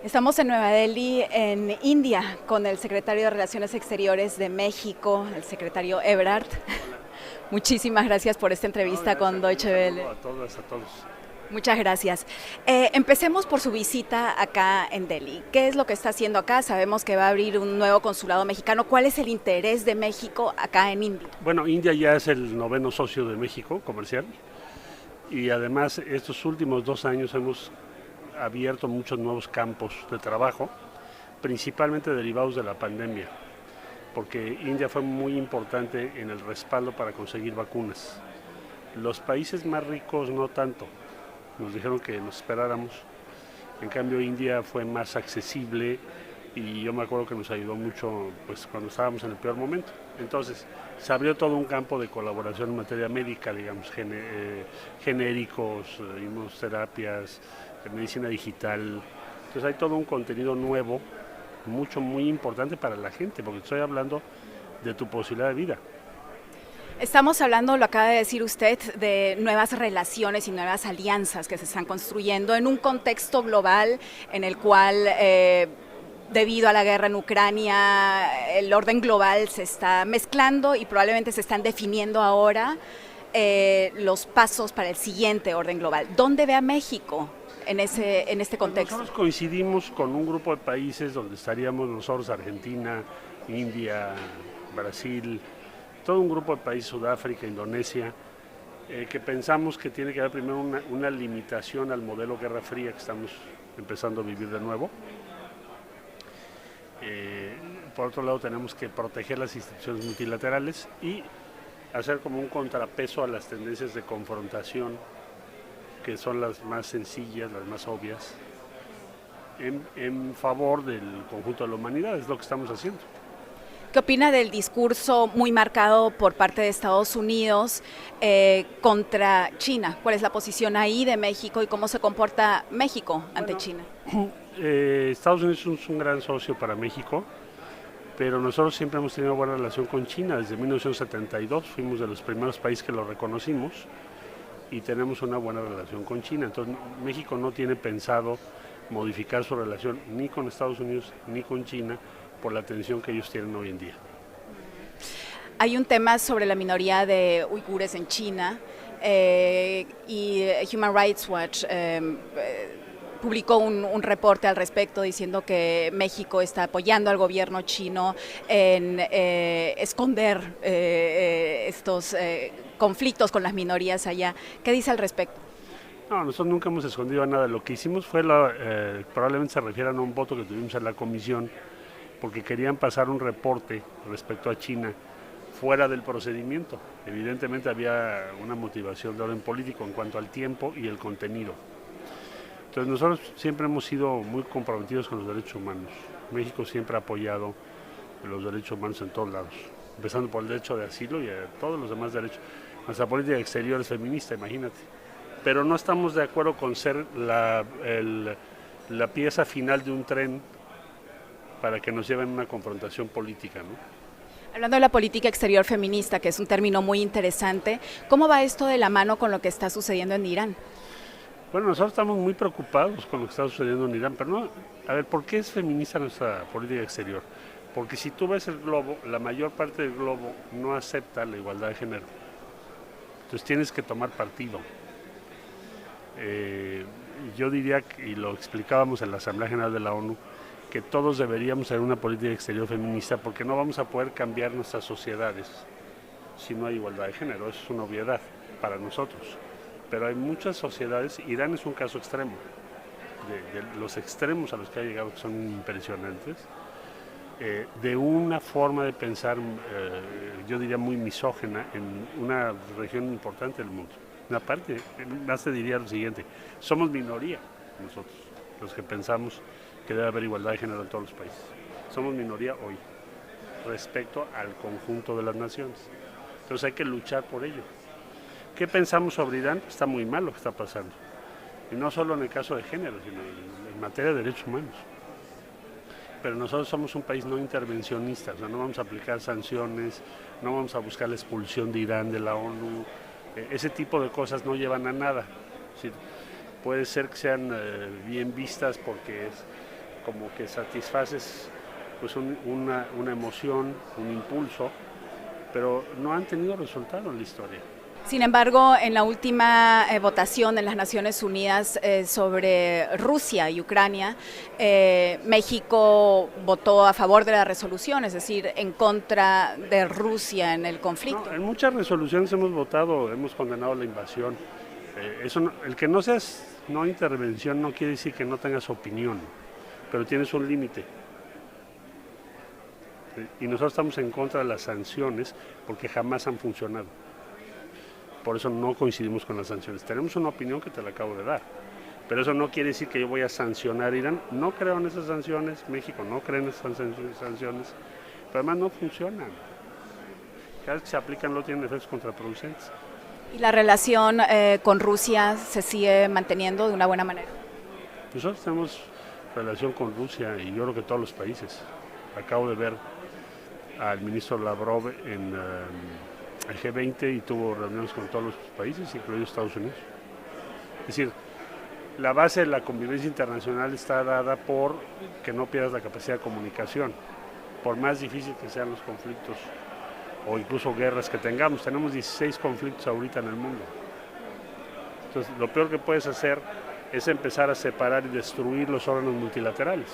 Estamos en Nueva Delhi, en India, con el secretario de Relaciones Exteriores de México, el secretario Ebrard. Muchísimas gracias por esta entrevista con Deutsche Welle. A todas, a todos. Muchas gracias. Empecemos por su visita acá en Delhi. ¿Qué es lo que está haciendo acá? Sabemos que va a abrir un nuevo consulado mexicano. ¿Cuál es el interés de México acá en India? Bueno, India ya es el 9º socio de México comercial y además estos últimos 2 años hemos abierto muchos nuevos campos de trabajo, principalmente derivados de la pandemia, porque India fue muy importante en el respaldo para conseguir vacunas. Los países más ricos no tanto, nos dijeron que nos esperáramos, en cambio India fue más accesible y yo me acuerdo que nos ayudó mucho pues, cuando estábamos en el peor momento. Entonces se abrió todo un campo de colaboración en materia médica, digamos, genéricos, inmunoterapias, medicina digital. Entonces hay todo un contenido nuevo, muy importante para la gente, porque estoy hablando de tu posibilidad de vida. Estamos hablando, lo acaba de decir usted, de nuevas relaciones y nuevas alianzas que se están construyendo en un contexto global en el cual, debido a la guerra en Ucrania, el orden global se está mezclando y probablemente se están definiendo ahora los pasos para el siguiente orden global. ¿Dónde ve a México en este contexto? Nosotros coincidimos con un grupo de países donde estaríamos nosotros, Argentina, India, Brasil, todo un grupo de países, Sudáfrica, Indonesia, que pensamos que tiene que haber primero una limitación al modelo Guerra Fría que estamos empezando a vivir de nuevo. Por otro lado, tenemos que proteger las instituciones multilaterales y hacer como un contrapeso a las tendencias de confrontación, que son las más sencillas, las más obvias, en favor del conjunto de la humanidad, es lo que estamos haciendo. ¿Qué opina del discurso muy marcado por parte de Estados Unidos contra China? ¿Cuál es la posición ahí de México y cómo se comporta México ante China? Estados Unidos es un gran socio para México, pero nosotros siempre hemos tenido buena relación con China. Desde 1972 fuimos de los primeros países que lo reconocimos y tenemos una buena relación con China. Entonces México no tiene pensado modificar su relación ni con Estados Unidos ni con China por la tensión que ellos tienen hoy en día. Hay un tema sobre la minoría de uigures en China y Human Rights Watch publicó un reporte al respecto diciendo que México está apoyando al gobierno chino en esconder estos conflictos con las minorías allá. ¿Qué dice al respecto? No, nosotros nunca hemos escondido nada. Lo que hicimos fue, probablemente se refieran a un voto que tuvimos en la comisión, porque querían pasar un reporte respecto a China fuera del procedimiento. Evidentemente había una motivación de orden político en cuanto al tiempo y el contenido. Entonces nosotros siempre hemos sido muy comprometidos con los derechos humanos. México siempre ha apoyado los derechos humanos en todos lados, empezando por el derecho de asilo y a todos los demás derechos. Nuestra política exterior es feminista, imagínate. Pero no estamos de acuerdo con ser la pieza final de un tren para que nos lleven a una confrontación política, ¿no? Hablando de la política exterior feminista, que es un término muy interesante, ¿cómo va esto de la mano con lo que está sucediendo en Irán? Bueno, nosotros estamos muy preocupados con lo que está sucediendo en Irán, pero no, a ver, ¿por qué es feminista nuestra política exterior? Porque si tú ves el globo, la mayor parte del globo no acepta la igualdad de género. Entonces tienes que tomar partido. Yo diría, y lo explicábamos en la Asamblea General de la ONU, que todos deberíamos tener una política exterior feminista porque no vamos a poder cambiar nuestras sociedades si no hay igualdad de género. Eso es una obviedad para nosotros. Pero hay muchas sociedades, Irán es un caso extremo, de los extremos a los que ha llegado, que son impresionantes, de una forma de pensar, yo diría muy misógena, en una región importante del mundo. Una parte, más te diría lo siguiente, somos minoría nosotros, los que pensamos que debe haber igualdad de género en todos los países. Somos minoría hoy, respecto al conjunto de las naciones. Entonces hay que luchar por ello. ¿Qué pensamos sobre Irán? Está muy mal lo que está pasando. Y no solo en el caso de género, sino en materia de derechos humanos. Pero nosotros somos un país no intervencionista, o sea, no vamos a aplicar sanciones, no vamos a buscar la expulsión de Irán de la ONU. Ese tipo de cosas no llevan a nada. Es decir, puede ser que sean bien vistas porque es como que satisfaces pues una emoción, un impulso, pero no han tenido resultado en la historia. Sin embargo, en la última votación en las Naciones Unidas sobre Rusia y Ucrania, México votó a favor de la resolución, es decir, en contra de Rusia en el conflicto. No, en muchas resoluciones hemos votado, hemos condenado la invasión. Eso no, el que no seas no intervención no quiere decir que no tengas opinión, pero tienes un límite. Y nosotros estamos en contra de las sanciones porque jamás han funcionado. Por eso no coincidimos con las sanciones. Tenemos una opinión que te la acabo de dar, pero eso no quiere decir que yo voy a sancionar a Irán. No creo en esas sanciones, México no cree en esas sanciones, pero además no funcionan. Cada vez que se aplican no tienen efectos contraproducentes. ¿Y la relación con Rusia se sigue manteniendo de una buena manera? Nosotros tenemos relación con Rusia y yo creo que todos los países. Acabo de ver al ministro Lavrov en el G20 y tuvo reuniones con todos los países, incluidos Estados Unidos. Es decir, la base de la convivencia internacional está dada por que no pierdas la capacidad de comunicación, por más difícil que sean los conflictos o incluso guerras que tengamos. Tenemos 16 conflictos ahorita en el mundo. Entonces, lo peor que puedes hacer es empezar a separar y destruir los órganos multilaterales.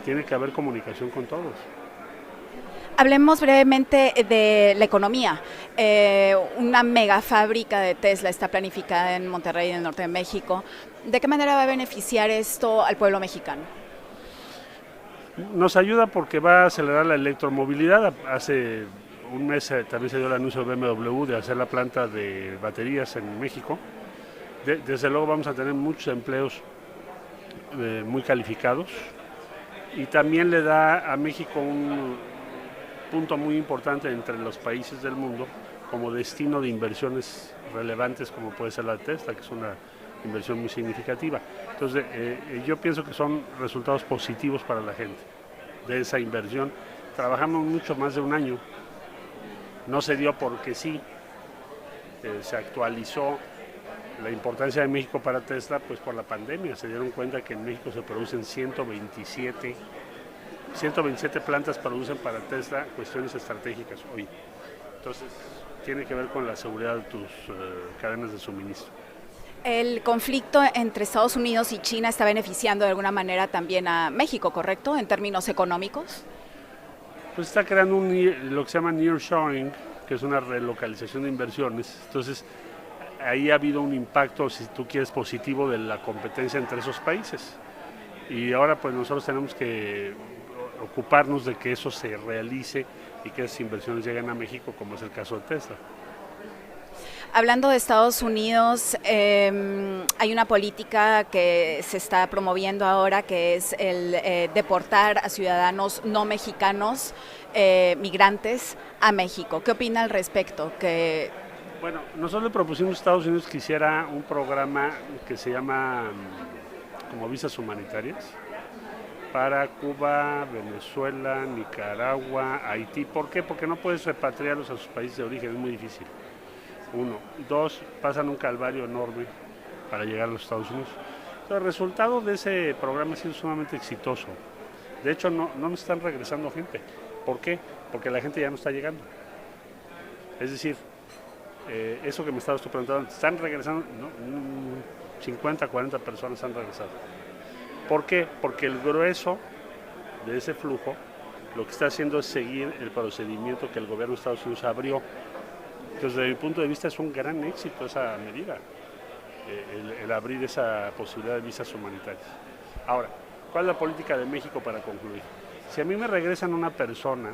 Tiene que haber comunicación con todos. Hablemos brevemente de la economía. Una mega fábrica de Tesla está planificada en Monterrey, en el norte de México. ¿De qué manera va a beneficiar esto al pueblo mexicano? Nos ayuda porque va a acelerar la electromovilidad. Hace un mes también se dio el anuncio de BMW de hacer la planta de baterías en México. Desde luego vamos a tener muchos empleos muy calificados y también le da a México un punto muy importante entre los países del mundo como destino de inversiones relevantes como puede ser la Tesla, que es una inversión muy significativa. Entonces yo pienso que son resultados positivos para la gente de esa inversión. Trabajamos mucho más de un año, no se dio porque sí, se actualizó la importancia de México para Tesla pues por la pandemia. Se dieron cuenta que en México se producen 127 plantas producen para Tesla cuestiones estratégicas hoy. Entonces, tiene que ver con la seguridad de tus cadenas de suministro. El conflicto entre Estados Unidos y China está beneficiando de alguna manera también a México, ¿correcto? En términos económicos. Pues está creando lo que se llama nearshoring, que es una relocalización de inversiones. Entonces, ahí ha habido un impacto, si tú quieres, positivo de la competencia entre esos países. Y ahora pues nosotros tenemos que ocuparnos de que eso se realice y que esas inversiones lleguen a México, como es el caso de Tesla. Hablando de Estados Unidos, hay una política que se está promoviendo ahora que es el deportar a ciudadanos no mexicanos, migrantes, a México. ¿Qué opina al respecto? Bueno, nosotros le propusimos a Estados Unidos que hiciera un programa que se llama como visas humanitarias para Cuba, Venezuela, Nicaragua, Haití. ¿Por qué? Porque no puedes repatriarlos a sus países de origen, es muy difícil. Uno. Dos, pasan un calvario enorme para llegar a los Estados Unidos. Entonces, el resultado de ese programa ha sido sumamente exitoso. De hecho, no nos están regresando gente. ¿Por qué? Porque la gente ya no está llegando. Es decir, eso que me estabas tú preguntando, están regresando, ¿no? 50, 40 personas han regresado. ¿Por qué? Porque el grueso de ese flujo lo que está haciendo es seguir el procedimiento que el gobierno de Estados Unidos abrió. Entonces, desde mi punto de vista, es un gran éxito esa medida, el abrir esa posibilidad de visas humanitarias. Ahora, ¿cuál es la política de México para concluir? Si a mí me regresan una persona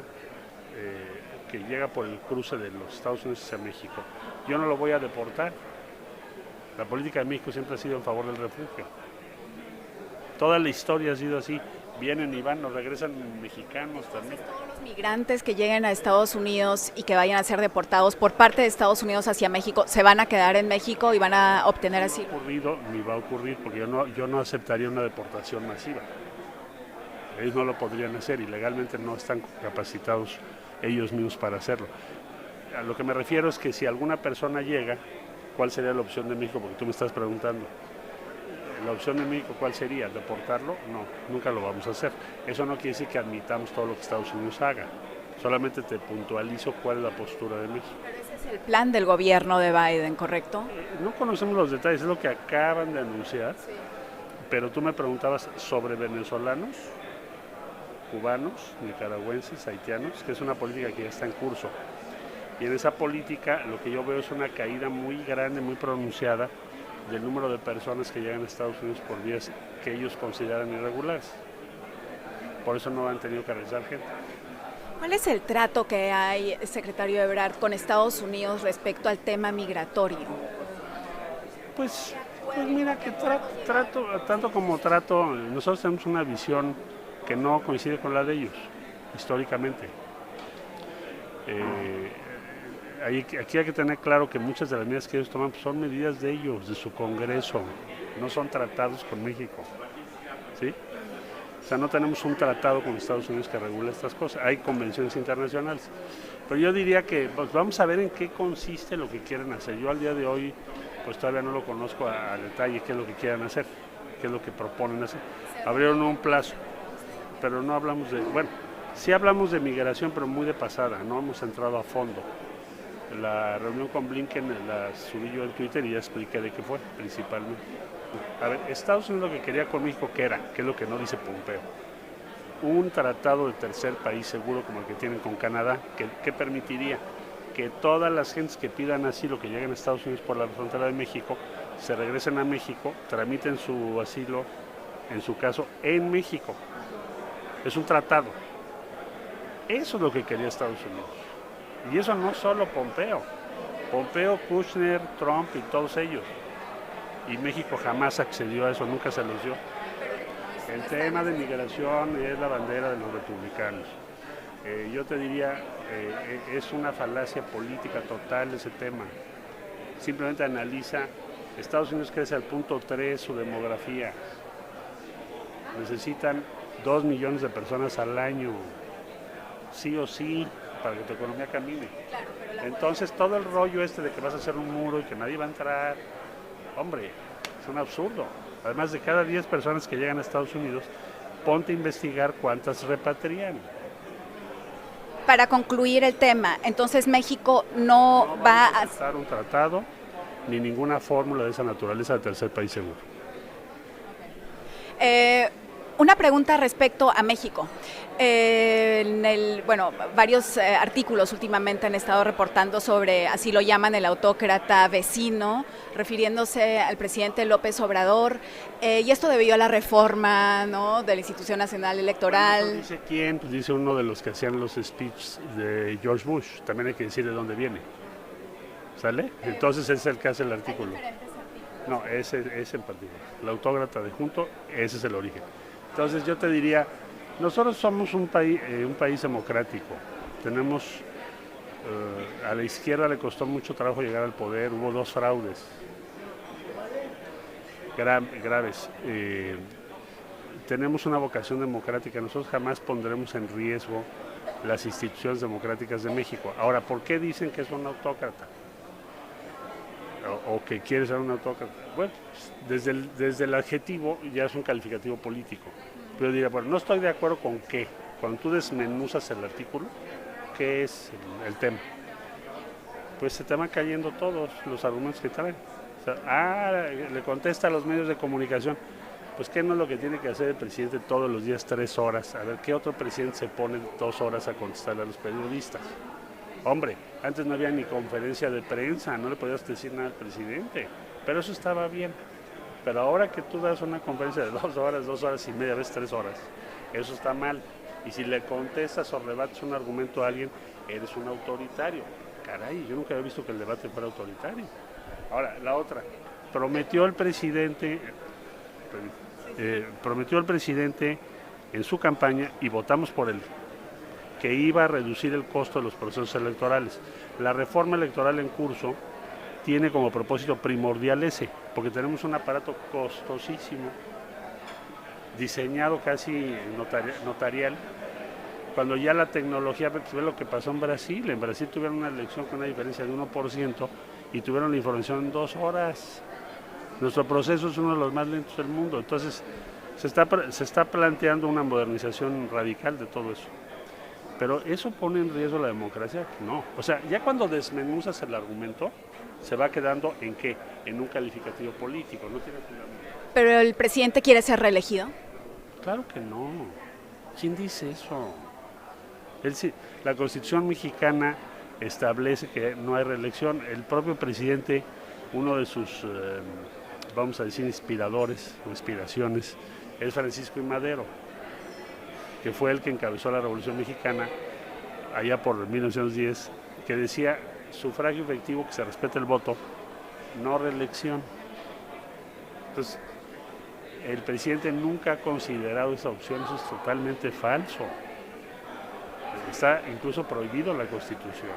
que llega por el cruce de los Estados Unidos hacia México, yo no lo voy a deportar. La política de México siempre ha sido en favor del refugio. Toda la historia ha sido así. Vienen y van, nos regresan mexicanos también. Todos los migrantes que lleguen a Estados Unidos y que vayan a ser deportados por parte de Estados Unidos hacia México, ¿se van a quedar en México y van a obtener asilo? No ha ocurrido, ni va a ocurrir, porque yo no aceptaría una deportación masiva. Ellos no lo podrían hacer y legalmente no están capacitados ellos mismos para hacerlo. A lo que me refiero es que si alguna persona llega, ¿cuál sería la opción de México? Porque tú me estás preguntando. La opción de México, ¿cuál sería? ¿Deportarlo? No, nunca lo vamos a hacer. Eso no quiere decir que admitamos todo lo que Estados Unidos haga. Solamente te puntualizo cuál es la postura de México. Pero ese es el plan del gobierno de Biden, ¿correcto? No conocemos los detalles, es lo que acaban de anunciar. Sí. Pero tú me preguntabas sobre venezolanos, cubanos, nicaragüenses, haitianos, que es una política que ya está en curso. Y en esa política lo que yo veo es una caída muy grande, muy pronunciada del número de personas que llegan a Estados Unidos por vías que ellos consideran irregulares. Por eso no han tenido que regresar gente. ¿Cuál es el trato que hay, secretario Ebrard, con Estados Unidos respecto al tema migratorio? Pues mira que tanto como trato, nosotros tenemos una visión que no coincide con la de ellos, históricamente. Aquí hay que tener claro que muchas de las medidas que ellos toman pues, son medidas de ellos, de su Congreso, no son tratados con México, ¿sí? O sea, no tenemos un tratado con Estados Unidos que regule estas cosas, hay convenciones internacionales. Pero yo diría que pues, vamos a ver en qué consiste lo que quieren hacer. Yo al día de hoy pues todavía no lo conozco a detalle qué es lo que quieran hacer, qué es lo que proponen hacer. Abrieron un plazo, pero no hablamos de, bueno, sí hablamos de migración, pero muy de pasada, no hemos entrado a fondo. La reunión con Blinken la subí yo en Twitter y ya expliqué de qué fue, principalmente. A ver, Estados Unidos lo que quería con México, ¿qué era? ¿Qué es lo que no dice Pompeo? Un tratado de tercer país seguro como el que tienen con Canadá, que permitiría que todas las gentes que pidan asilo, que lleguen a Estados Unidos por la frontera de México, se regresen a México, tramiten su asilo, en su caso, en México. Es un tratado. Eso es lo que quería Estados Unidos. Y eso no solo Pompeo. Pompeo, Kushner, Trump y todos ellos. Y México jamás accedió a eso, nunca se los dio. El tema de migración es la bandera de los republicanos. Yo te diría, es una falacia política total ese tema. Simplemente analiza, Estados Unidos crece al punto 3 su demografía. Necesitan 2 millones de personas al año, sí o sí, para que tu economía camine. Entonces todo el rollo de que vas a hacer un muro y que nadie va a entrar, hombre, es un absurdo. Además de cada 10 personas que llegan a Estados Unidos, ponte a investigar cuántas repatrian. Para concluir el tema, entonces México no va a aceptar un tratado ni ninguna fórmula de esa naturaleza de tercer país seguro. Una pregunta respecto a México. Varios artículos últimamente han estado reportando sobre, así lo llaman, el autócrata vecino, refiriéndose al presidente López Obrador, y esto debido a la reforma, ¿no?, de la Institución Nacional Electoral. Bueno, ¿dice quién? Pues dice uno de los que hacían los speeches de George Bush. También hay que decir de dónde viene. ¿Sale? Entonces ese es el que hace el artículo. No, ese en particular. El autócrata adjunto, ese es el origen. Entonces yo te diría, nosotros somos un país democrático. Tenemos, a la izquierda le costó mucho trabajo llegar al poder, hubo 2 fraudes graves. Tenemos una vocación democrática, nosotros jamás pondremos en riesgo las instituciones democráticas de México. Ahora, ¿por qué dicen que es un autócrata? O que quiere ser un autócrata. Bueno, desde el adjetivo ya es un calificativo político. Pero diría, bueno, no estoy de acuerdo con qué. Cuando tú desmenuzas el artículo, ¿qué es el tema? Pues se te van cayendo todos los argumentos que traen. O sea, le contesta a los medios de comunicación. Pues ¿qué no es lo que tiene que hacer el presidente todos los días 3 horas? A ver, ¿qué otro presidente se pone 2 horas a contestarle a los periodistas? Hombre, antes no había ni conferencia de prensa, no le podías decir nada al presidente, pero eso estaba bien. Pero ahora que tú das una conferencia de 2 horas, 2 horas y media, a veces 3 horas, eso está mal. Y si le contestas o rebates un argumento a alguien, eres un autoritario. Caray, yo nunca había visto que el debate fuera autoritario. Ahora, la otra, prometió el presidente en su campaña, y votamos por él, que iba a reducir el costo de los procesos electorales. La reforma electoral en curso tiene como propósito primordial ese, porque tenemos un aparato costosísimo, diseñado casi notarial, cuando ya la tecnología, ve lo que pasó en Brasil tuvieron una elección con una diferencia de 1% y tuvieron la información en 2 horas. Nuestro proceso es uno de los más lentos del mundo, entonces se está planteando una modernización radical de todo eso. Pero ¿eso pone en riesgo la democracia? No. O sea, ya cuando desmenuzas el argumento, se va quedando ¿en qué? En un calificativo político, no tiene fundamento. ¿Pero el presidente quiere ser reelegido? Claro que no. ¿Quién dice eso? La Constitución mexicana establece que no hay reelección. El propio presidente, uno de sus, vamos a decir, inspiradores o inspiraciones, es Francisco I. Madero, que fue el que encabezó la Revolución Mexicana allá por 1910, que decía sufragio efectivo, que se respete el voto, no reelección. Entonces, el presidente nunca ha considerado esa opción, eso es totalmente falso. Está incluso prohibido en la Constitución,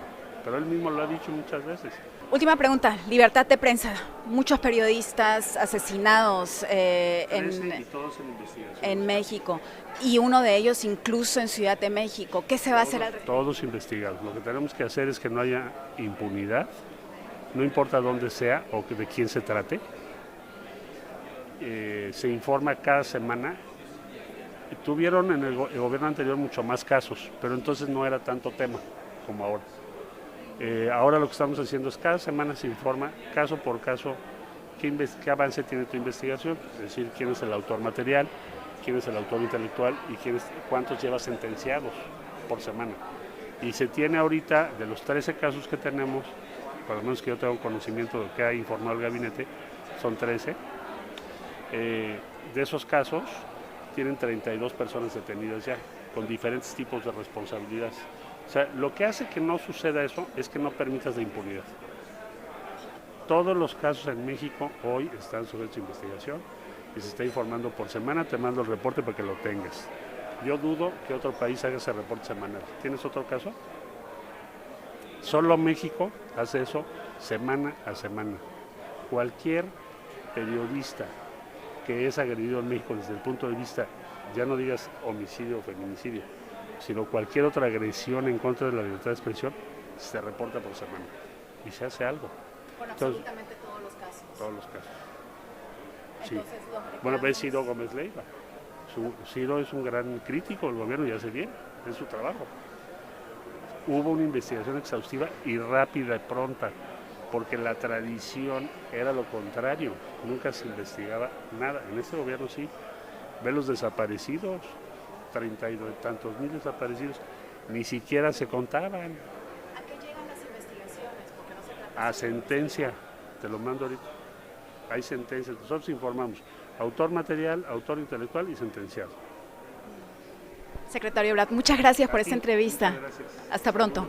pero él mismo lo ha dicho muchas veces. Última pregunta, libertad de prensa. Muchos periodistas asesinados en México y uno de ellos incluso en Ciudad de México. ¿Qué se va a hacer al respecto? Todos investigados. Lo que tenemos que hacer es que no haya impunidad, no importa dónde sea o de quién se trate. Se informa cada semana. Tuvieron en el gobierno anterior mucho más casos, pero entonces no era tanto tema como ahora. Ahora lo que estamos haciendo es cada semana se informa, caso por caso, qué avance tiene tu investigación, es decir, quién es el autor material, quién es el autor intelectual y cuántos lleva sentenciados por semana. Y se tiene ahorita, de los 13 casos que tenemos, por lo menos que yo tengo conocimiento de lo que ha informado el gabinete, son 13. De esos casos tienen 32 personas detenidas ya, con diferentes tipos de responsabilidades. O sea, lo que hace que no suceda eso es que no permitas la impunidad. Todos los casos en México hoy están sujetos a investigación y se está informando por semana. Te mando el reporte para que lo tengas. Yo dudo que otro país haga ese reporte semanal. ¿Tienes otro caso? Solo México hace eso semana a semana. Cualquier periodista que es agredido en México desde el punto de vista, ya no digas homicidio o feminicidio, sino cualquier otra agresión en contra de la libertad de expresión, se reporta por semana y se hace algo. Con absolutamente todos los casos. Todos los casos. Sí. Entonces, Bueno, ves Ciro Gómez Leiva. Ciro es un gran crítico del gobierno y hace bien, es su trabajo. Hubo una investigación exhaustiva y rápida y pronta, porque la tradición era lo contrario, nunca se investigaba nada. En este gobierno sí, ve los desaparecidos, 30 y tantos mil desaparecidos, ni siquiera se contaban. ¿A qué llegan las investigaciones? Porque no se trata a sentencia, te lo mando ahorita. Hay sentencias, nosotros informamos autor material, autor intelectual y sentenciado. Secretario Ebrard, muchas gracias por esta entrevista. Muchas gracias. Hasta pronto.